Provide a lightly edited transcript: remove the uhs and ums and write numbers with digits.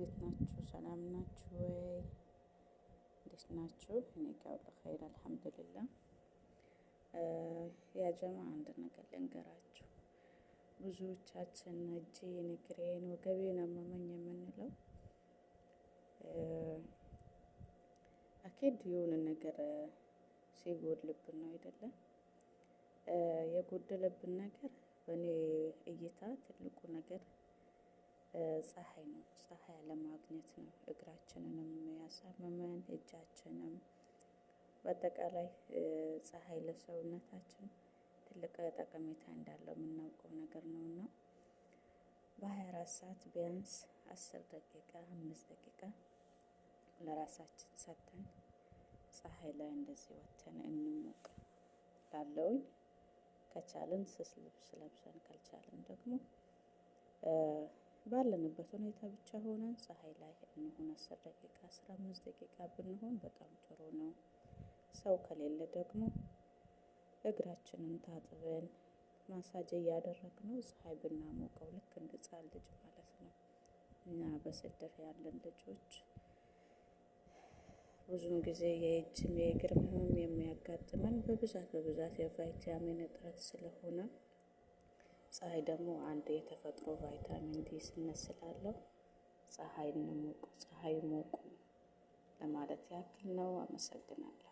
እንዴት ናችሁ? ሰላም ናችሁ ወይ? እንዴት ናችሁ? እኔ ጋር ሁሉ ኸይር አልሐምዱሊላህ። ያ ጀማ አንድ ነገር ልንገራችሁ። ብዙዎቻችን እጄን፣ እግሬን፣ ወገቤን አመመኝ የምንለው አኬድ የሆነ ነገር ሲጎድልብን ነው አይደለም? የጎደለብን ነገር በእኔ እይታ ትልቁ ነገር ፀሐይ ነው። ፀሐይ አለማግኘት ነው። እግራችንንም ያሳመመን እጃችንም በአጠቃላይ ፀሐይ ለሰውነታችን ትልቅ ጠቀሜታ እንዳለው የምናውቀው ነገር ነውና በ24 ሰዓት ቢያንስ 10 ደቂቃ 5 ደቂቃ ለራሳችን ሰጥተን ፀሐይ ላይ እንደዚህ ወጥተን እንሞቅ ላለውኝ ከቻልን ስስ ልብስ ለብሰን ካልቻልን ደግሞ ባለንበት ሁኔታ ብቻ ሆነን ፀሐይ ላይ እንሆን 10 ደቂቃ 15 ደቂቃ ብንሆን በጣም ጥሩ ነው። ሰው ከሌለ ደግሞ እግራችንን ታጥበን ማሳጅ እያደረግነው ፀሐይ ብናሞቀው ልክ እንደ ሕፃን ልጅ ማለት ነው። እና በስደት ያለን ልጆች ብዙውን ጊዜ የእጅም የእግርም ህመም የሚያጋጥመን በብዛት የቫይታሚን እጥረት ስለሆነ ፀሐይ ደግሞ አንድ የተፈጥሮ ቫይታሚን ዲ ስላለው ፀሐይ እንሙቅ፣ ፀሐይ ሞቁ ለማለት ያክል ነው። አመሰግናለሁ።